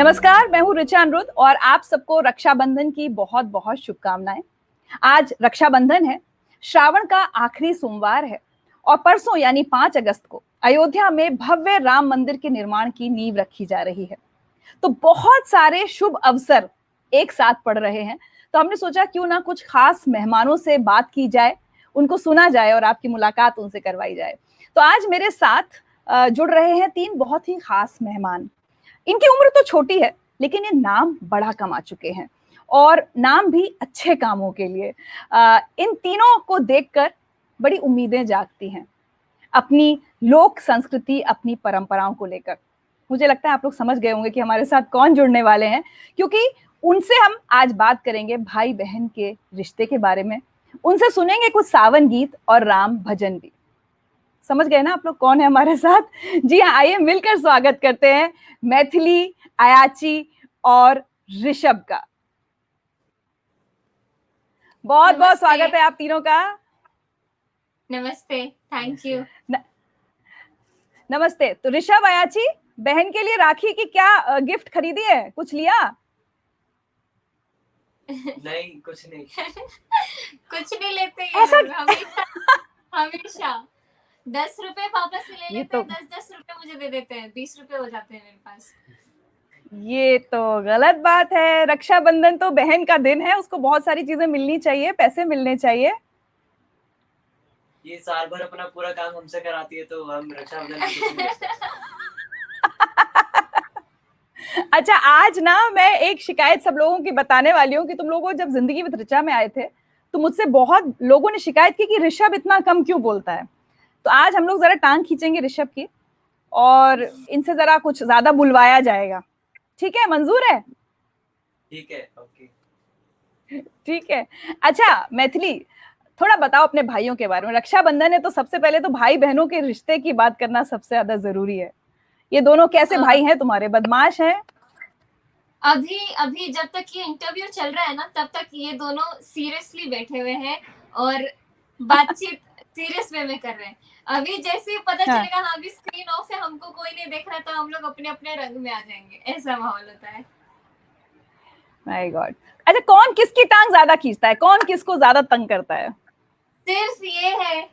नमस्कार, मैं हूँ ऋचा अनिरुद्ध और आप सबको रक्षाबंधन की बहुत बहुत शुभकामनाएं। आज रक्षाबंधन है, श्रावण का आखिरी सोमवार है और परसों यानी 5 अगस्त को अयोध्या में भव्य राम मंदिर के निर्माण की नींव रखी जा रही है। तो बहुत सारे शुभ अवसर एक साथ पड़ रहे हैं, तो हमने सोचा क्यों ना कुछ खास मेहमानों से बात की जाए, उनको सुना जाए और आपकी मुलाकात उनसे करवाई जाए। तो आज मेरे साथ जुड़ रहे हैं 3 बहुत ही खास मेहमान। इनकी उम्र तो छोटी है, लेकिन ये नाम बड़ा कमा चुके हैं और नाम भी अच्छे कामों के लिए। इन तीनों को देखकर बड़ी उम्मीदें जागती हैं, अपनी लोक संस्कृति, अपनी परंपराओं को लेकर। मुझे लगता है आप लोग समझ गए होंगे कि हमारे साथ कौन जुड़ने वाले हैं, क्योंकि उनसे हम आज बात करेंगे भाई बहन के रिश्ते के बारे में। उनसे सुनेंगे कुछ सावन गीत और राम भजन भी। समझ गए ना आप लोग कौन है हमारे साथ? जी हाँ, आइए मिलकर स्वागत करते हैं मैथिली, अयाची और ऋषभ का। बहुत बहुत स्वागत है आप तीनों का। नमस्ते, थैंक यू। नमस्ते। तो ऋषभ, अयाची, बहन के लिए राखी की क्या गिफ्ट खरीदी है? कुछ लिया? नहीं, कुछ नहीं। कुछ नहीं लेते ये ऐसा लोग हमेशा हमेशा 10 रुपए पापा से ले लेते हैं, 10-10 रुपए मुझे दे देते हैं, 20 रुपए हो जाते हैं मेरे पास। ये तो गलत बात है। रक्षाबंधन तो बहन का दिन है, उसको बहुत सारी चीजें मिलनी चाहिए, पैसे मिलने चाहिए। ये साल भर अपना पूरा काम हमसे कराती है, तो हम रक्षाबंधन में कुछ नहीं करते। अच्छा, आज ना मैं एक शिकायत सब लोगों की बताने वाली हूँ कि तुम लोगों जब जिंदगी विद ऋचा में आए थे तो मुझसे बहुत लोगों ने शिकायत की कि ऋषभ इतना कम क्यों बोलता है। तो आज हम लोग जरा टांग खींचेंगे ऋषभ की और इनसे जरा कुछ ज्यादा बुलवाया जाएगा। ठीक है, मंजूर है? ठीक है, ओके। ठीक है। अच्छा मैथिली, थोड़ा बताओ अपने भाइयों के बारे में। रक्षाबंधन है तो सबसे पहले तो भाई बहनों के रिश्ते की बात करना सबसे ज्यादा जरूरी है। ये दोनों कैसे भाई हैं तुम्हारे? बदमाश हैं? अभी अभी जब तक ये इंटरव्यू चल रहा है ना, तब तक ये दोनों सीरियसली बैठे हुए हैं और बातचीत सीरियस वे में कर रहे हैं। अभी जैसे ही पता चलेगा हाँ अभी स्क्रीन ऑफ है, हमको कोई नहीं देख रहा, तो हम लोग अपने अपने रंग में आ जाएंगे, ऐसा माहौल होता है। My God. अच्छा, कौन किसकी टांग ज्यादा खींचता है? कौन किसको ज्यादा तंग करता है? सिर्फ ये है,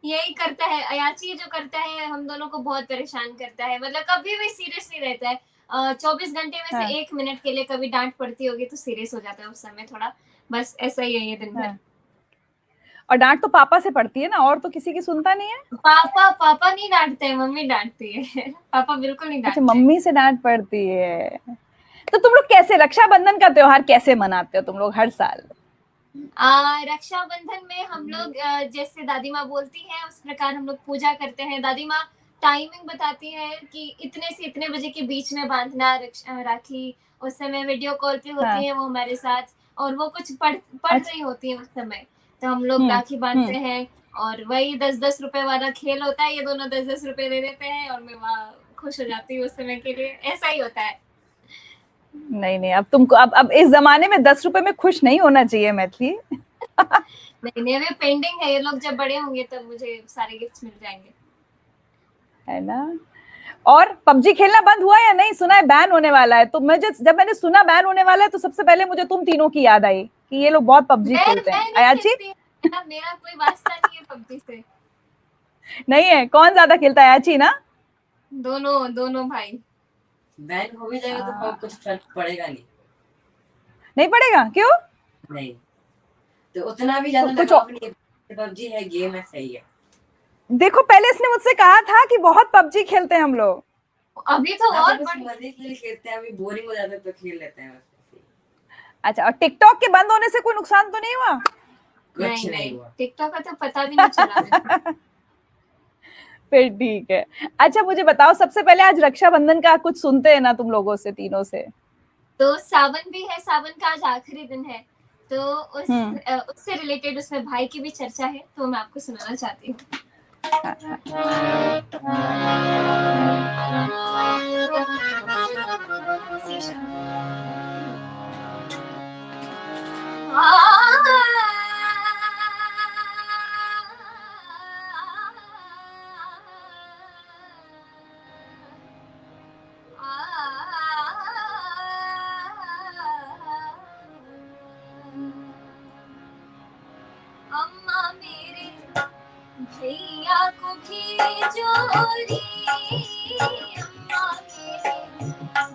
यही करता है। अयाची जो करता है हम दोनों को बहुत परेशान करता है, मतलब कभी भी सीरियस नहीं रहता है। 24 घंटे में से 1 मिनट के लिए कभी डांट पड़ती होगी तो सीरियस हो जाता है उस समय थोड़ा। बस ऐसा ही है ये दिन भर। और डांट तो पापा से पड़ती है ना, और तो किसी की सुनता नहीं है। पापा नहीं डांटते हैं, मम्मी डांटती है। पापा बिल्कुल नहीं अच्छा, डांटते। मम्मी से डांट पड़ती है। तो तुम लोग कैसे रक्षाबंधन का त्योहार कैसे मनाते हो तुम लोग हर साल? रक्षाबंधन में हम लोग जैसे दादी माँ बोलती है उस प्रकार हम लोग पूजा करते हैं। दादी माँ टाइमिंग बताती है कि इतने से इतने बजे के बीच में बांधना राखी। उस समय वीडियो कॉल पे होती है वो हमारे साथ, और वो कुछ पढ़ रही होती है उस समय, तो हम लोग राखी बांधते हैं। और वही 10-10 रुपए वाला खेल होता है, ये दोनों 10-10 रुपए दे देते हैं और मैं वहाँ खुश हो जाती हूँ उस समय के लिए। ऐसा ही होता है। नहीं नहीं, अब तुमको अब इस जमाने में 10 रुपए में खुश नहीं होना चाहिए मैथिली। नहीं अभी पेंडिंग है, ये लोग जब बड़े होंगे तब मुझे सारे गिफ्ट मिल जाएंगे, है ना? और पबजी खेलना बंद हुआ या नहीं? सुना है बैन होने वाला है। तो जब मैंने सुना बैन होने वाला है तो सबसे पहले मुझे तुम तीनों की याद आई कि ये लोग बहुत पबजी खेलते हैं। अयाची? मेरा कोई वास्ता नहीं है पबजी से। नहीं है? कौन ज्यादा खेलता है? अयाची ना? दोनों भाई। बैन हो भी जाएगा तो कुछ फर्क पड़ेगा नहीं। नहीं पड़ेगा? क्यों नहीं, तो उतना भी ज्यादा कुछ लगाव नहीं है। पबजी है, गेम है, सही है। देखो, पहले इसने मुझसे कहा था कि बहुत पबजी खेलते हैं हम लोग। अभी तो और मजे के लिए खेलते हैं, अभी बोरिंग हो जाता है तो खेल लेते हैं। अच्छा, और टिकटॉक के बंद होने से कोई नुकसान तो नहीं हुआ? कुछ नहीं हुआ। टिकटॉक का तो पता भी नहीं चला। फिर ठीक है। अच्छा मुझे बताओ, सबसे पहले आज रक्षाबंधन का कुछ सुनते हैं ना तुम लोगों से, तीनों से। तो सावन भी है, सावन का आज आखिरी दिन है, तो उससे रिलेटेड उसमें भाई की भी चर्चा है, तो मैं आपको सुनाना चाहती हूँ। भैया को भेजो रे अम्मा मेरे,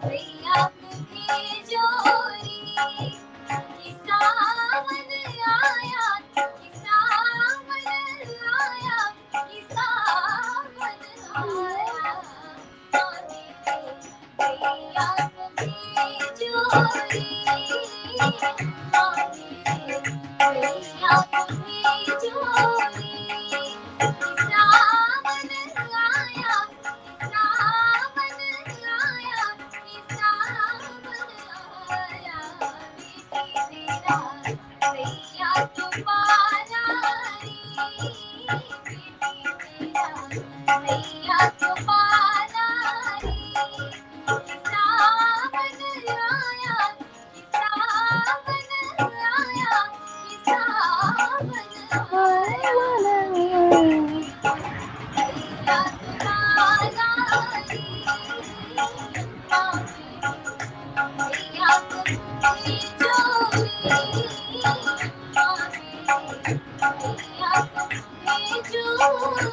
भैया को भेजो रे कि सावन आया, कि सावन आया, कि सावन आया, अम्मा मेरे, भैया को भेजो रे अम्मा मेरे, भैया को भेजो रे कि सावन आया, कि सावन आया, कि सावन आया, बेटी तेरा भैया तुम्हारा रे, बेटी तेरा भैया तुम्हारा रे कि सावन आया, कि सावन आया, कि सावन आया, भैया तुम्हारा रे अम्मा मेरे, भैया को भेजो रे अम्मा मेरे, भैया को भेजो रे।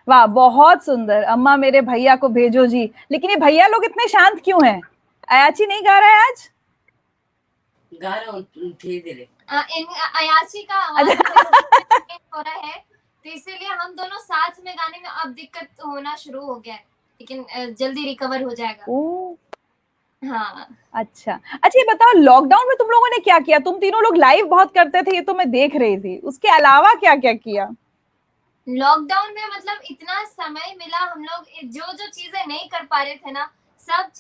वाह, बहुत सुंदर। अम्मा मेरे भैया को भेजो जी। लेकिन ये भैया लोग इतने शांत क्यों हैं? अयाची नहीं गा रहा है आज? गा रहा हूँ धीरे धीरे। अयाची का आवाज हो रहा है, तो इसीलिए हम दोनों साथ में गाने में अब दिक्कत होना शुरू हो गया है, लेकिन जल्दी रिकवर हो जाएगा। ओह, हाँ, अच्छा अच्छा, ये बताओ लॉकडाउन में तुम लोगों ने क्या किया? तुम तीनों लोग लाइव बहुत करते थे, ये तो मैं देख रही थी। उसके अलावा क्या क्या किया? लॉकडाउन में मतलब इतना समय मिला, हम लोग जो जो चीजें नहीं कर पा रहे थे ना, सब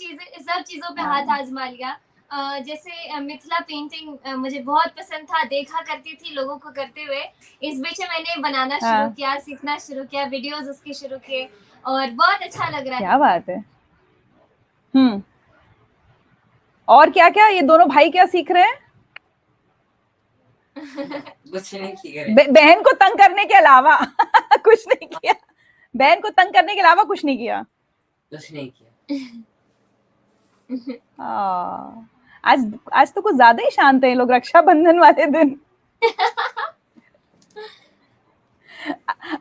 चीजों पे हाथ आजमा लिया। जैसे मिथिला पेंटिंग मुझे बहुत पसंद था, देखा करती थी लोगों को करते हुए। इस बीच में मैंने बनाना शुरू किया, सीखना शुरू किया, वीडियोस उसके शुरू किए और बहुत अच्छा लग रहा है। क्या बात है। और क्या क्या ये दोनों भाई क्या सीख रहे हैं? कुछ नहीं किया। बहन को तंग करने के अलावा कुछ नहीं किया? बहन को तंग करने के अलावा कुछ नहीं किया? कुछ नहीं किया। आज तो कुछ ज्यादा ही शांत है ये लोग रक्षाबंधन वाले दिन।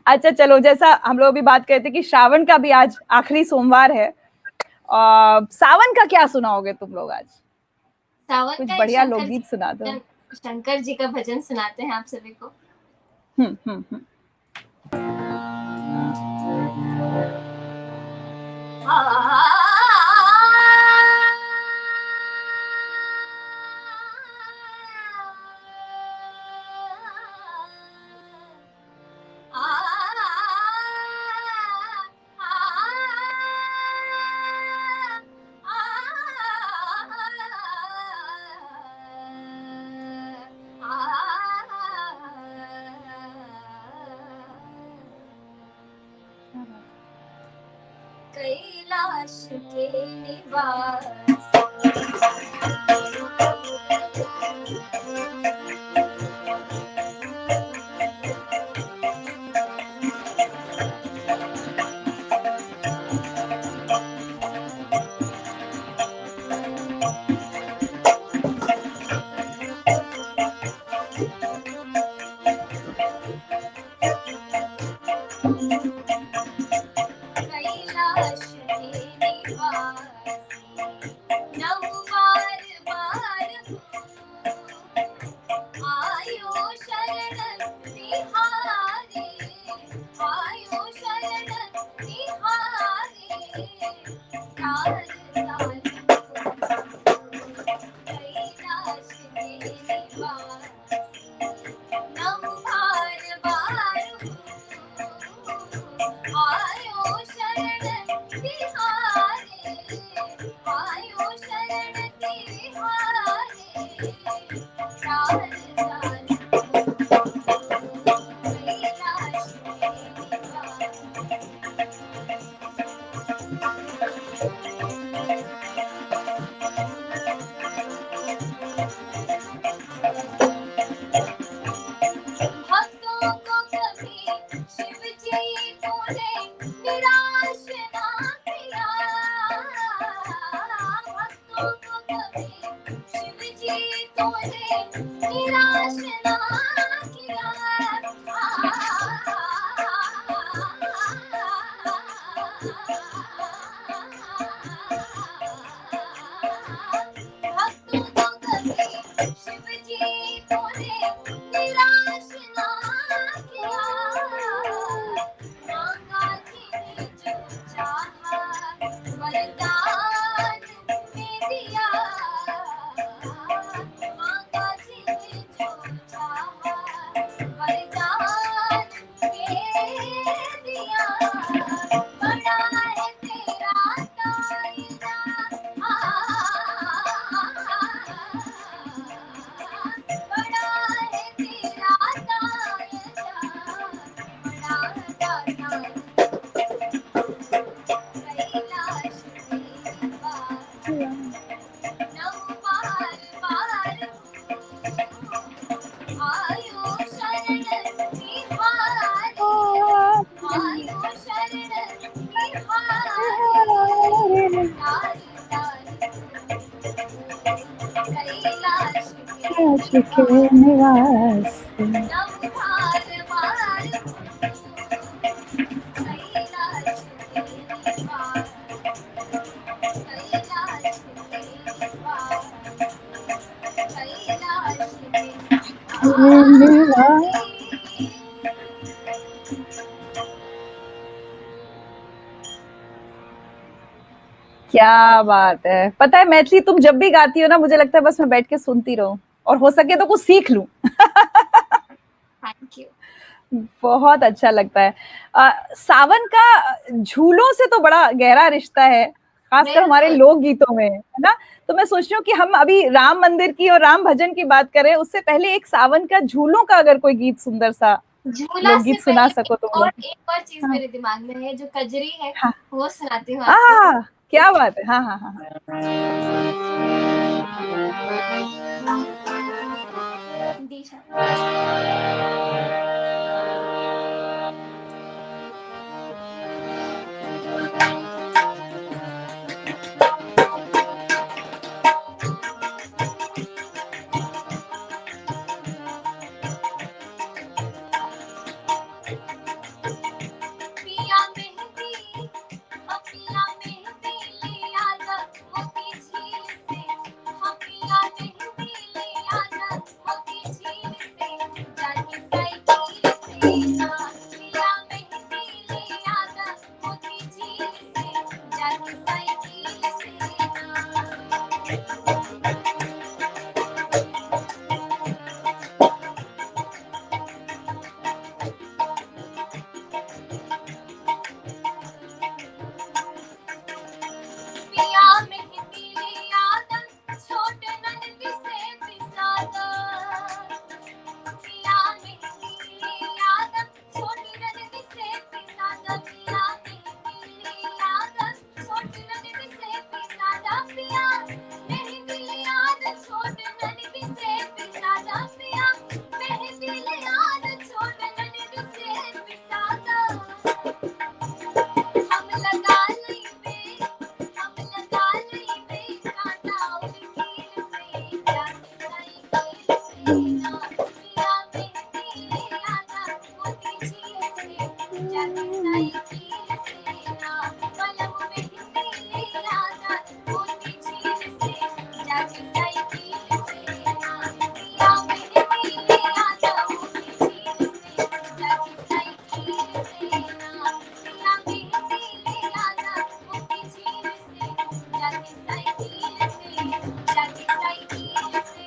अच्छा चलो, जैसा हम लोग अभी बात करते थे कि श्रावण का भी आज आखिरी सोमवार है, सावन का क्या सुनाओगे तुम लोग आज? सावन कुछ का एक बढ़िया लोकगीत सुना दो। शंकर जी का भजन सुनाते हैं आप सभी को। कैलाश के निवास शिव जी तूने निराश ना किया। भक्तों को कभी शिव जी तूने निराश ना किया। मांगा जिन्हें जो चाहा वरदान में दिया। मांगा जिन्हें जो चाहा वरदान में दिया। बड़ा है तेरा दायरा, बड़ा है तेरा दायरा, बड़ा दाता कैलाश देवा। नव बार बार आयो शरण निहारे, आयो शरण निहारे। तारी तारी कैलाश के निवास नव बार बार कैलाश देवा, कैलाश देवा, कैलाश देवा। क्या बात है। पता है मैथिली तुम जब भी गाती हो ना, मुझे लगता है बस मैं बैठ के सुनती रहूं और हो सके तो कुछ सीख लूं। Thank you. बहुत अच्छा लगता है। सावन का झूलों से तो बड़ा गहरा रिश्ता है, खासकर हमारे बिल्कुल। लोकगीतों में, है ना। तो मैं सोच रही हूँ कि हम अभी राम मंदिर की और राम भजन की बात करें, उससे पहले एक सावन का झूलों का अगर कोई गीत सुंदर सा झूला से लोकगीत सुना पहले सको तो मुझे। एक और चीज हाँ मेरे दिमाग में है, जो कजरी है हाँ वो सुनाती हूँ आपको। हाँ, क्या बात है। हाँ हाँ हाँ दिशा। पिया मेहंदी, पिया मेहंदी ले आना मोती झील से। हाँ पिया मेहंदी ले आना मोती झील से, जानी साइकिल से ना। पिया मेहंदी ले आना मोती झील से, जानी साइकिल से ना। पिया मेहंदी ले आना छोटे ननद से पिसादा। पिया मेहंदी ले आना छोटी ननद से पिसादा। पिया मेहंदी ले आना छोटी ननद से पिसादा। पिया मेहंदी ले आना छोटे ननद से पिसादा। पिया मेहंदी ले आना छोटे ननद से पिसादा। हम लगा लेंगे, हम लगा लेंगे कांटा और कील से, जानी साइकिल से ना। पिया मेहंदी ले आना मोती झील से, जानी साइकिल से ना। पलम मेहंदी ले आना मोती झील से, जानी साइकिल से ना। पिया मेहंदी ले आना मोती झील से, जानी साइकिल से ना। पिया मेहंदी ले आना मोती झील से, जानी साइकिल से, जानी साइकिल से,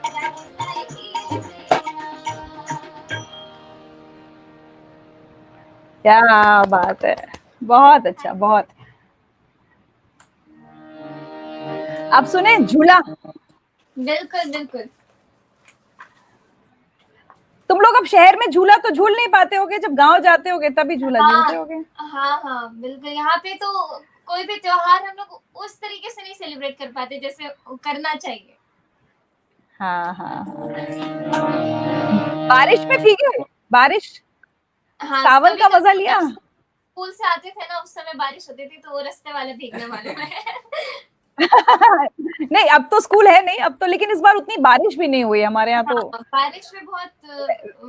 जानी साइकिल से ना। क्या बात है। बहुत अच्छा, बहुत। आप सुने झूला? बिल्कुल बिल्कुल। तुम लोग अब शहर में झूला तो झूल नहीं पाते होगे, जब गांव जाते होगे तभी झूला झूलते होगे। हाँ हाँ बिल्कुल। यहाँ पे तो कोई भी त्योहार हम लोग उस तरीके से नहीं सेलिब्रेट कर पाते जैसे करना चाहिए। हाँ हाँ। बारिश में भीगे? बारिश, हाँ सावन कभी का कभी मजा लिया? स्कूल से आते थे ना, उस समय बारिश होती थी तो वो रास्ते वाले भीगने वाले में नहीं अब तो स्कूल है नहीं अब तो, लेकिन इस बार उतनी बारिश भी नहीं हुई हमारे यहाँ तो। हाँ, बारिश में बहुत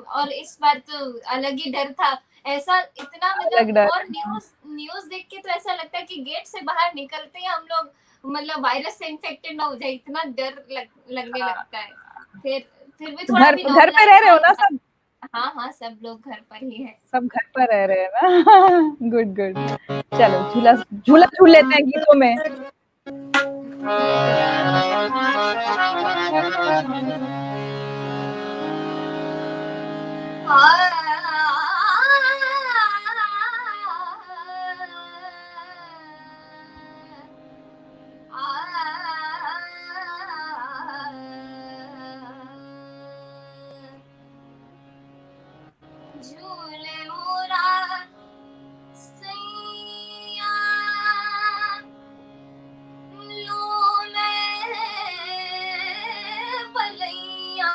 और इस बार तो अलग ही डर था। ऐसा इतना अलग मतलब, डर। और न्यूज न्यूज देख के तो ऐसा लगता है कि गेट से बाहर निकलते ही हम लोग मतलब वायरस से इन्फेक्टेड ना हो जाए, इतना डर लगने लगता है। फिर भी थोड़ा घर भी घर पे रह रहे हो ना सब? हाँ हाँ, सब लोग घर पर ही है। सब घर पर रह रहे हैं ना? Good good. चलो झूला झूला झूल लेते हैं गीतों में। झूले मोरा सैया लो मैं बलैया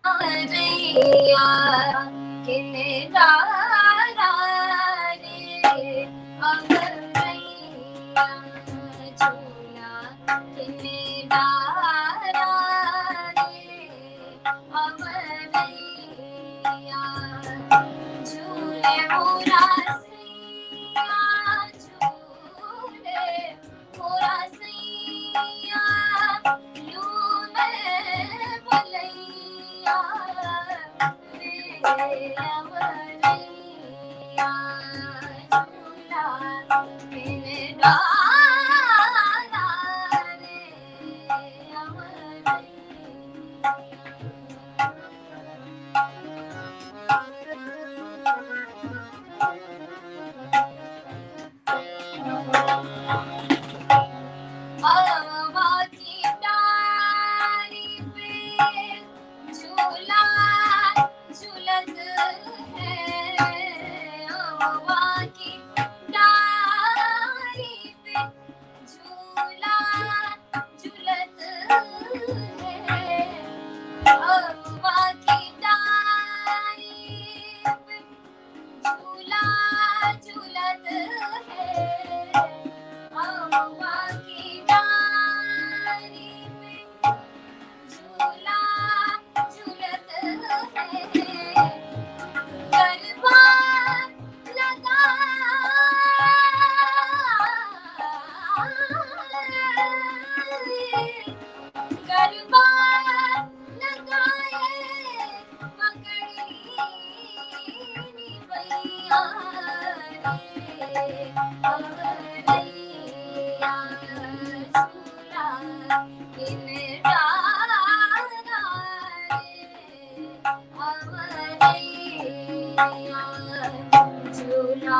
रैया किने डारा रे अगर रैया झूला किने डारा रे अगर रैया झूले मोरा सैया झूले मोरा सैया लू मैं बलैया रे अमरैया झूला बिन डारा रे अमरैया। अम्मा की डाली पे झूला झूलत है, अम्मा की डाली पे झूला झूलत है, अम्मा की डाली पे झूला झूलत है, अम्मा की डाली पे झूला झूलत है, गरबा लगा गरबा लगाए पकड़ी भैया रे अमरैया झूला किन डारा रे अमरैया झूला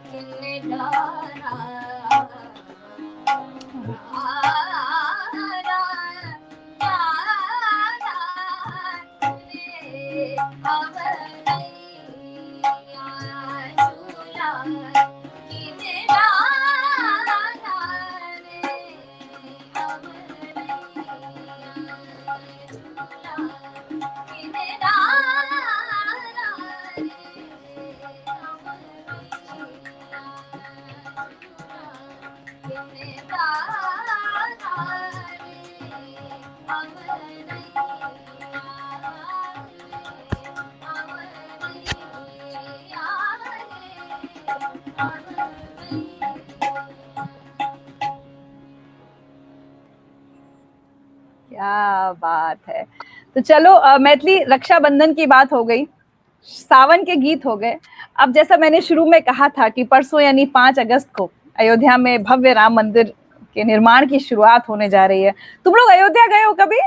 किन डारा क्या बात है। तो चलो मैथिली रक्षाबंधन की बात हो गई, सावन के गीत हो गए। अब जैसा मैंने शुरू में कहा था कि परसों यानी 5 अगस्त को अयोध्या में भव्य राम मंदिर के निर्माण की शुरुआत होने जा रही है। तुम लोग अयोध्या गए हो कभी?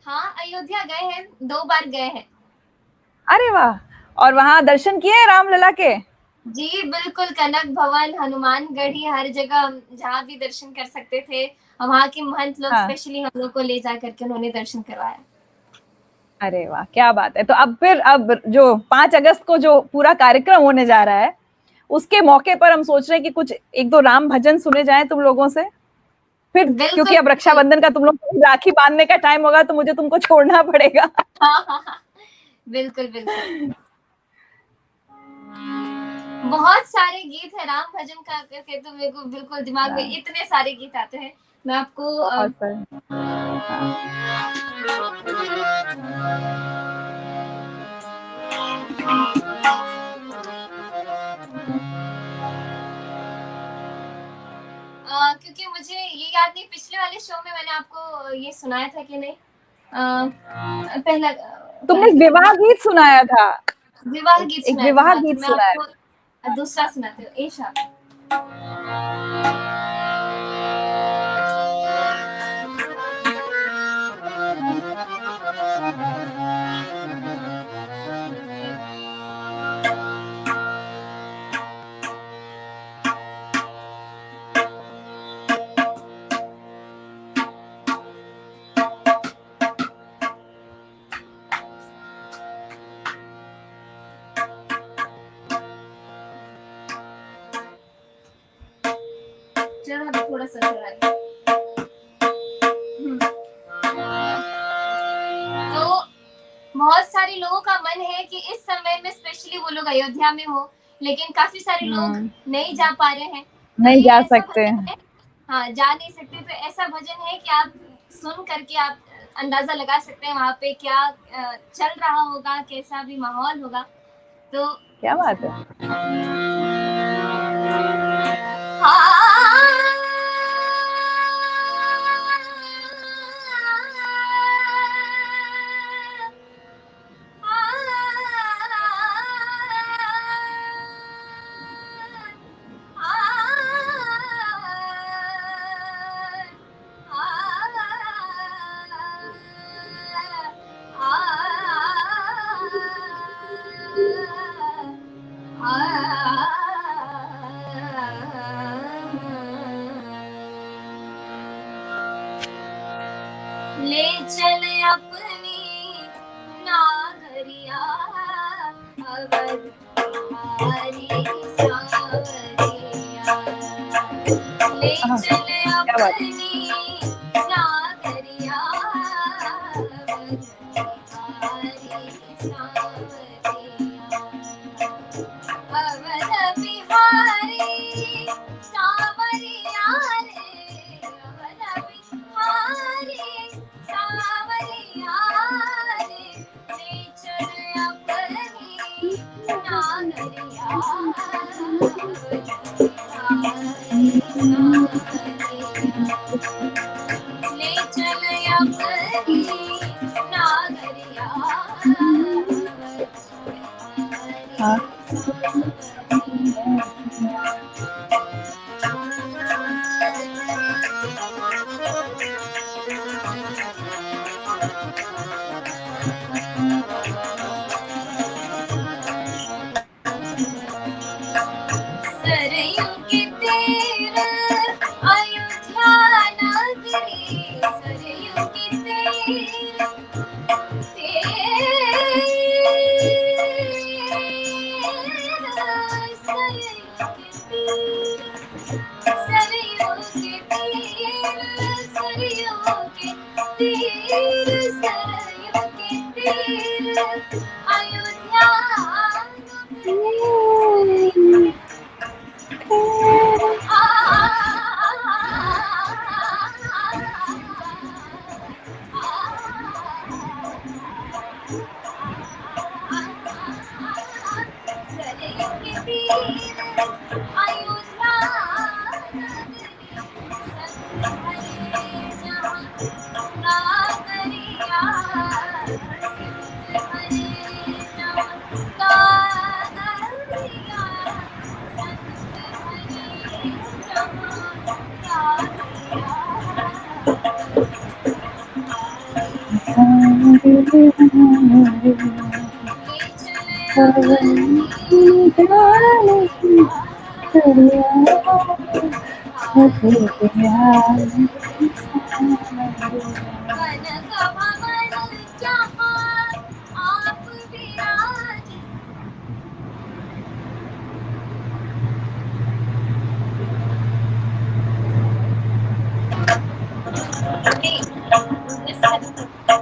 हाँ, अयोध्या गए हैं, 2 बार गए हैं। अरे वाह। और वहां दर्शन किए रामलला के? जी बिल्कुल, कनक भवन, हनुमानगढ़ी, हर जगह जहाँ भी दर्शन कर सकते थे, वहाँ के महंत लोग हाँ। स्पेशली हम लोग को ले जा करके उन्होंने दर्शन करवाया। अरे वाह क्या बात है। तो अब जो 5 अगस्त को जो पूरा कार्यक्रम होने जा रहा है, उसके मौके पर हम सोच रहे हैं कि कुछ 1-2 राम भजन सुने जाएं तुम लोगों से। फिर क्योंकि अब रक्षाबंधन का तुम लोग राखी बांधने का टाइम होगा तो मुझे तुमको छोड़ना पड़ेगा। हाँ हाँ हाँ, बिल्कुल बिल्कुल। बहुत सारे गीत है राम भजन का करके, तो मेरे को बिल्कुल दिमाग में इतने सारे गीत आते हैं। मैं आपको बहुत सारे। क्योंकि मुझे ये याद नहीं, पिछले वाले शो में मैंने आपको ये सुनाया था कि नहीं। पहला तुमने विवाह गीत सुनाया था, विवाह गीत एक सुनाया विवाह था, तो गीत मैं सुनाया। आपको दूसरा सुनाती हूँ, ईशा। चलो अभी थोड़ा सा चला गया। तो बहुत सारे लोगों का मन है कि इस समय में स्पेशली वो लोग अयोध्या में हो, लेकिन काफी सारे लोग नहीं जा पा रहे हैं, तो नहीं ये जा ऐसा सकते। भजन है, हाँ जा नहीं सकते, तो ऐसा भजन है कि आप सुन करके आप अंदाजा लगा सकते हैं वहाँ पे क्या चल रहा होगा, कैसा भी माहौल होगा। तो क्या बात है। ले चले अपनी नागरिया अवध हमारी सांवरिया, ले चले अपनी नागरिया अवध हमारी सांवरिया, अवध बिहारी सांवरिया रे, अवध बिहारी सांवरिया रे, ले चले अपनी नागरिया अवध बिहारी सांवरिया, ले चले अपनी नागरिया अवध सरयू के तीर अयोध्या नगरी, सरयू के तीर अयोध्या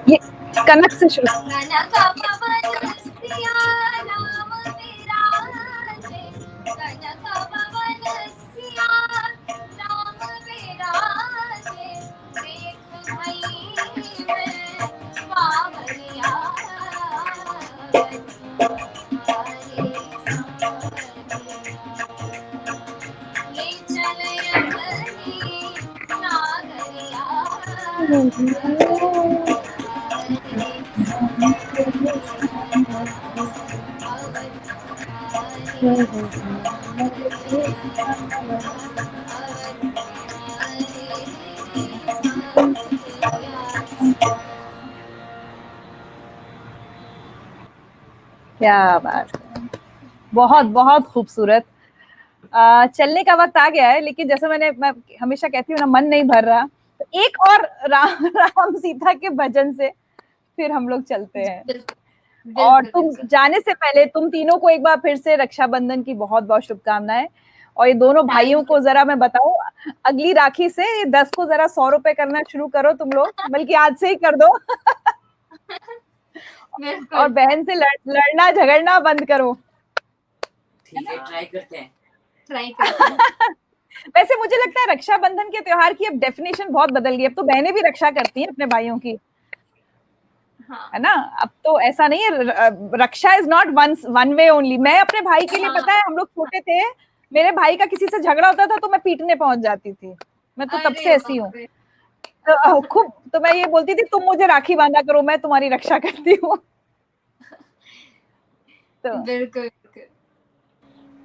ये कनक से शुरू। कनक भवन सिया राम विराज, क्या बात है, बहुत बहुत खूबसूरत। चलने का वक्त आ गया है, लेकिन जैसे मैं हमेशा कहती हूँ ना, मन नहीं भर रहा, तो एक और राम सीता के भजन से फिर हम लोग चलते हैं। और तुम जाने से पहले तुम तीनों को एक बार फिर से रक्षाबंधन की बहुत बहुत शुभकामनाएं। और ये दोनों भाइयों को जरा मैं बताऊं, अगली राखी से 10 को जरा 100 रुपए करना शुरू करो तुम लोग, बल्कि आज से ही कर दो। और बहन से लड़ना झगड़ना बंद करो। ठीक है, ट्राई करते हैं। वैसे मुझे लगता है रक्षाबंधन के त्योहार की अब डेफिनेशन बहुत बदल गई, अब तो बहनें भी रक्षा करती हैं अपने भाइयों की। हाँ। है ना, अब तो ऐसा नहीं है, Raksha is not one way only. मैं अपने भाई के लिए, पता है हम लोग छोटे थे, मेरे भाई का किसी से झगड़ा होता था तो मैं पीटने पहुंच जाती थी। मैं तो तब से ऐसी हूँ, तो खूब, तो मैं ये बोलती थी तुम मुझे राखी बांधा करो, मैं तुम्हारी रक्षा करती हूँ। तो बिल्कुल।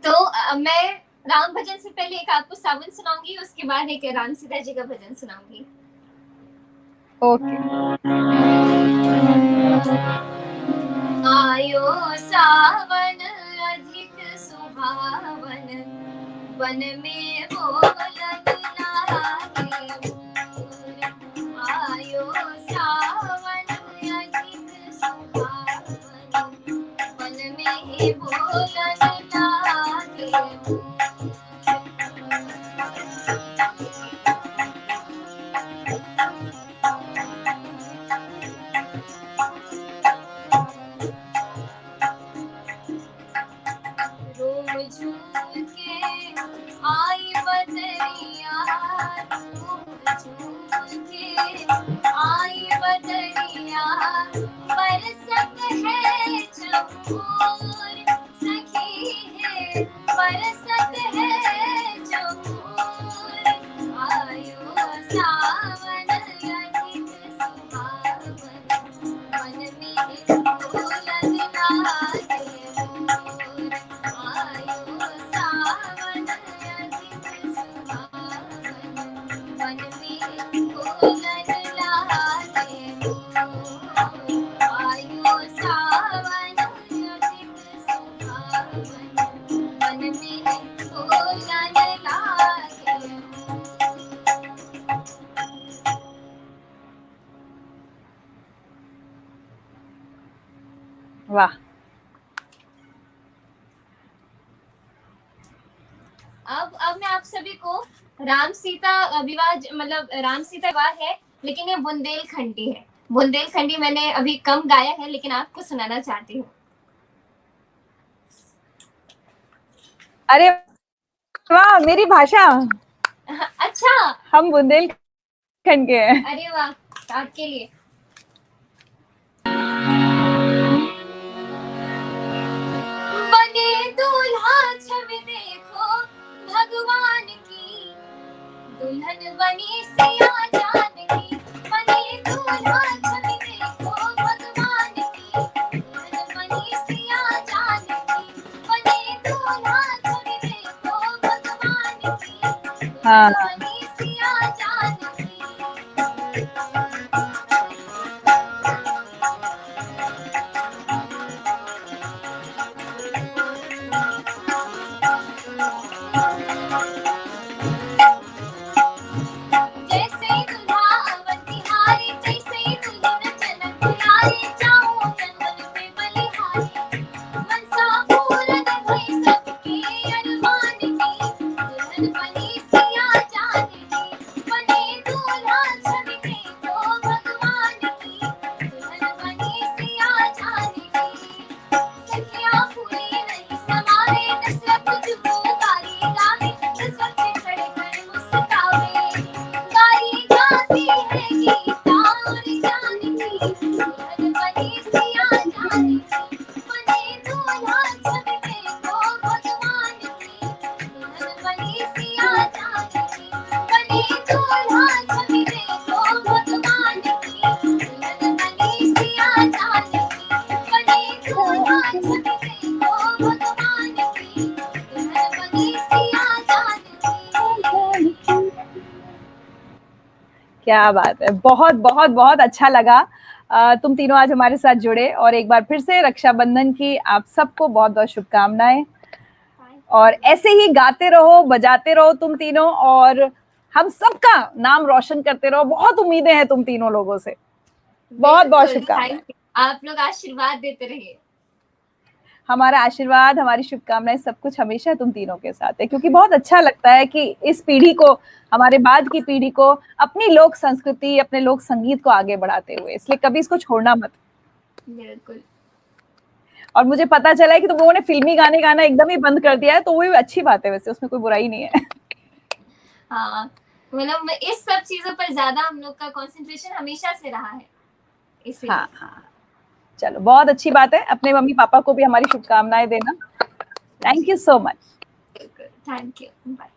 तो मैं राम भजन से पहले एक आपको सावन सुनाऊंगी, उसके बाद एक राम सीता जी का भजन सुनाऊंगी। ओके। आयो सावन अधिक सुहावन, वन में बोलन लागे मोर। आयो सावन अधिक सुहावन, वन में बोलन लागे मोर। आई बदरिया, आई बदरिया, बरसत है चकोर, सखी है बरसत है चकोर। आयो सावन अधिक सुहावन, मन में बोलन लागे मोर। आयो सावन अधिक सुहावन, मन में बोलन लागे मोर। आयो सावन अधिक सुहावन, मन में बोलन लागे मोर। वाह। अब मैं आप सभी को राम सीता विवाह, मतलब राम सीता विवाह है, लेकिन ये बुंदेलखंडी है। बुंदेलखंडी मैंने अभी कम गाया है, लेकिन आपको सुनाना चाहती हूँ। अरे वाह, मेरी भाषा। अच्छा, हम बुंदेलखंड के हैं। अरे वाह, आपके लिए। बने दूल्हा छवि देखो भगवान की, दुल्हन बनी सिया जानकी। बने दूल्हा छवि देखो भगवान की, दुल्हन बनी सिया जानकी। बने दूल्हा छवि देखो भगवान की, हाँ। दुल्हन बनी सिया जानकी। जैसे दुल्हा अवतिहारी, तैसे दुल्हन जनक दुलारी। जाऊं चंदन पे बलिहारी, मनसा पूरन भई सबके अरमान की। दुल्हन बनी सिया जानकी, क्या बात है, बहुत बहुत बहुत अच्छा लगा तुम तीनों आज हमारे साथ जुड़े, और एक बार फिर से रक्षाबंधन की आप सबको बहुत बहुत शुभकामनाएं, और ऐसे ही गाते रहो, बजाते रहो तुम तीनों, और हम सबका नाम रोशन करते रहो। बहुत उम्मीदें हैं तुम तीनों लोगों से। बहुत बहुत बिल्कुल, शुभकामनाएं। thank you। आप लोग आशीर्वाद देते रहिए। हमारा आशीर्वाद, हमारी शुभकामनाएं, सब कुछ हमेशा तुम तीनों के साथ है, क्योंकि बहुत अच्छा लगता है कि इस पीढ़ी को, हमारे बाद की पीढ़ी को अपनी लोक संस्कृति, अपने लोक संगीत को आगे बढ़ाते हुए, इसलिए कभी इसको छोड़ना मत। बिल्कुल। और मुझे पता चला है कि तुम लोगों ने फिल्मी गाने गाना एकदम ही बंद कर दिया है, तो वो भी अच्छी बात है, वैसे उसमें कोई बुराई नहीं है। हाँ, मतलब इस सब चीजों पर ज्यादा हम लोग का कंसंट्रेशन हमेशा से रहा है, इसलिए। हाँ हाँ, चलो बहुत अच्छी बात है। अपने मम्मी पापा को भी हमारी शुभकामनाएं देना। Thank you so much. बिल्कुल, थैंक यू, बाय।